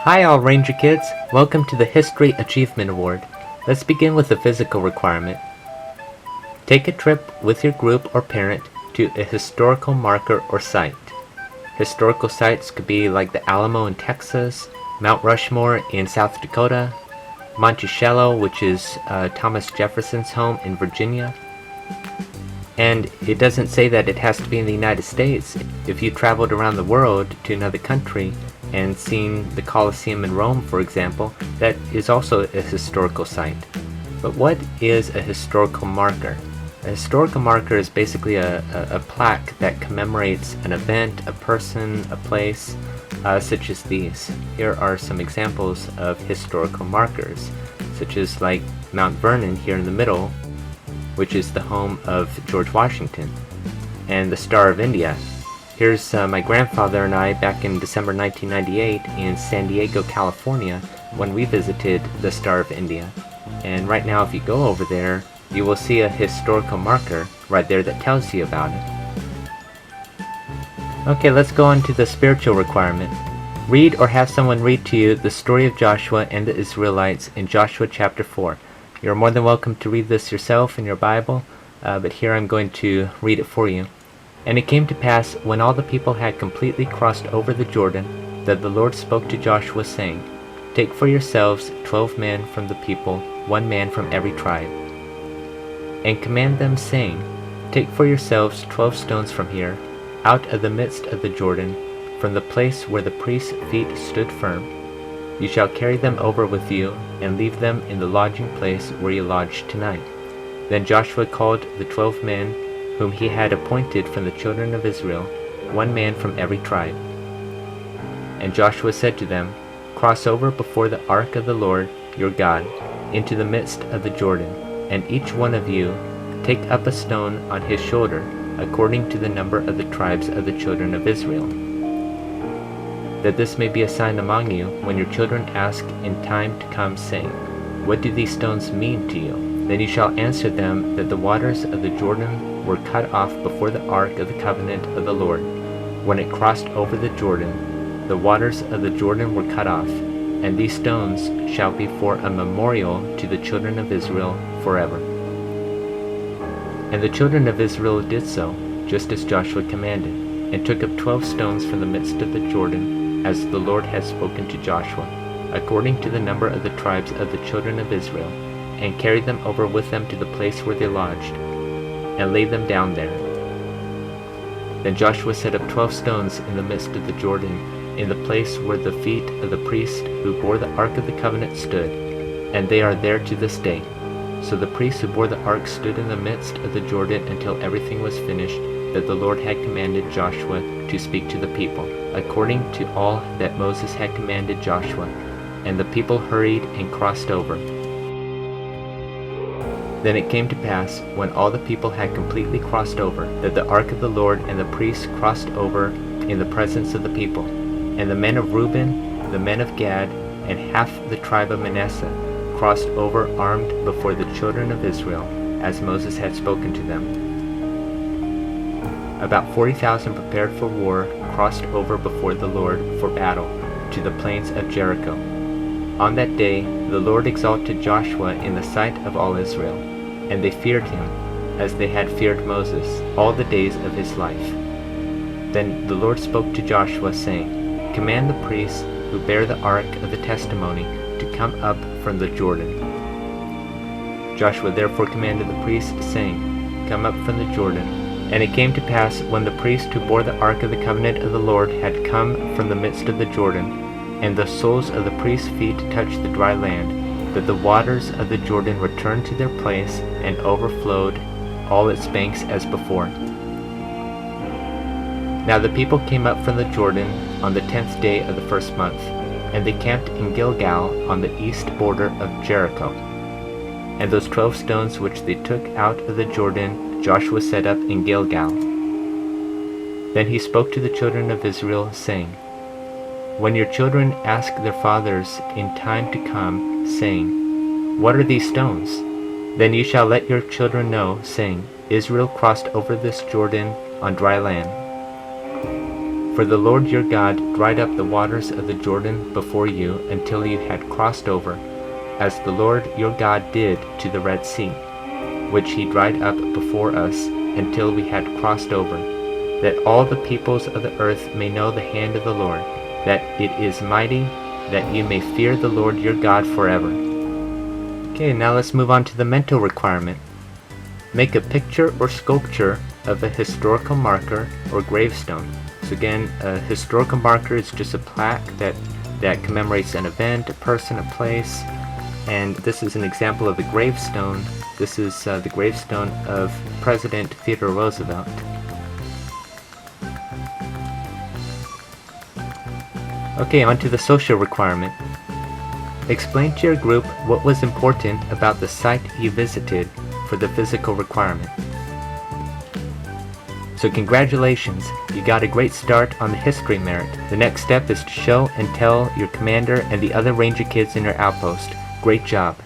Hi all Ranger kids, welcome to the History Achievement Award. Let's begin with the physical requirement. Take a trip with your group or parent to a historical marker or site. Historical sites could be like the Alamo in Texas, Mount Rushmore in South Dakota, Monticello, which is Thomas Jefferson's home in Virginia. And it doesn't say that it has to be in the United States. If you traveled around the world to another country and seen the Colosseum in Rome, for example, that is also a historical site. But what is a historical marker? A historical marker is basically a plaque that commemorates an event, a person, a place, such as these. Here are some examples of historical markers, such as like Mount Vernon here in the middle, which is the home of George Washington, and the Star of India. Here's my grandfather and I back in December 1998 in San Diego, California, when we visited the Star of India. And right now, if you go over there, you will see a historical marker right there that tells you about it. Okay, let's go on to the spiritual requirement. Read or have someone read to you the story of Joshua and the Israelites in Joshua chapter 4. You're more than welcome to read this yourself in your Bible, but here I'm going to read it for you. And it came to pass, when all the people had completely crossed over the Jordan, that the Lord spoke to Joshua, saying, Take for yourselves 12 men from the people, 1 man from every tribe. And command them, saying, Take for yourselves 12 stones from here, out of the midst of the Jordan, from the place where the priest's feet stood firm. You shall carry them over with you, and leave them in the lodging place where you lodge tonight. Then Joshua called the 12 men whom he had appointed from the children of Israel, 1 man from every tribe. And Joshua said to them, Cross over before the ark of the Lord your God into the midst of the Jordan, and each one of you take up a stone on his shoulder, according to the number of the tribes of the children of Israel. That this may be a sign among you when your children ask in time to come, saying, What do these stones mean to you? Then you shall answer them that the waters of the Jordan were cut off before the ark of the covenant of the Lord. When it crossed over the Jordan, the waters of the Jordan were cut off, and these stones shall be for a memorial to the children of Israel forever. And the children of Israel did so, just as Joshua commanded, and took up 12 stones from the midst of the Jordan, as the Lord had spoken to Joshua, according to the number of the tribes of the children of Israel, and carried them over with them to the place where they lodged, and laid them down there. Then Joshua set up 12 stones in the midst of the Jordan, in the place where the feet of the priest who bore the ark of the covenant stood, and they are there to this day. So the priests who bore the ark stood in the midst of the Jordan until everything was finished that the Lord had commanded Joshua to speak to the people, according to all that Moses had commanded Joshua. And the people hurried and crossed over. Then it came to pass, when all the people had completely crossed over, that the ark of the Lord and the priests crossed over in the presence of the people. And the men of Reuben, the men of Gad, and half the tribe of Manasseh crossed over armed before the children of Israel, as Moses had spoken to them. About 40,000 prepared for war crossed over before the Lord for battle to the plains of Jericho. On that day the Lord exalted Joshua in the sight of all Israel, and they feared him, as they had feared Moses, all the days of his life. Then the Lord spoke to Joshua, saying, Command the priests who bear the ark of the testimony to come up from the Jordan. Joshua therefore commanded the priests, saying, Come up from the Jordan. And it came to pass, when the priest who bore the ark of the covenant of the Lord had come from the midst of the Jordan, and the soles of the priest's feet touched the dry land, that the waters of the Jordan returned to their place and overflowed all its banks as before. Now the people came up from the Jordan on the 10th day of the first month, and they camped in Gilgal on the east border of Jericho. And those 12 stones which they took out of the Jordan Joshua set up in Gilgal. Then he spoke to the children of Israel, saying, When your children ask their fathers in time to come, saying, What are these stones? Then you shall let your children know, saying, Israel crossed over this Jordan on dry land. For the Lord your God dried up the waters of the Jordan before you until you had crossed over, as the Lord your God did to the Red Sea, which he dried up before us until we had crossed over, that all the peoples of the earth may know the hand of the Lord, that it is mighty, that you may fear the Lord your God forever. Okay, now let's move on to the mental requirement. Make a picture or sculpture of a historical marker or gravestone. So again, a historical marker is just a plaque that commemorates an event, a person, a place. And this is an example of a gravestone. This is the gravestone of President Theodore Roosevelt. Okay, on to the social requirement. Explain to your group what was important about the site you visited for the physical requirement. So congratulations, you got a great start on the history merit. The next step is to show and tell your commander and the other ranger kids in your outpost. Great job.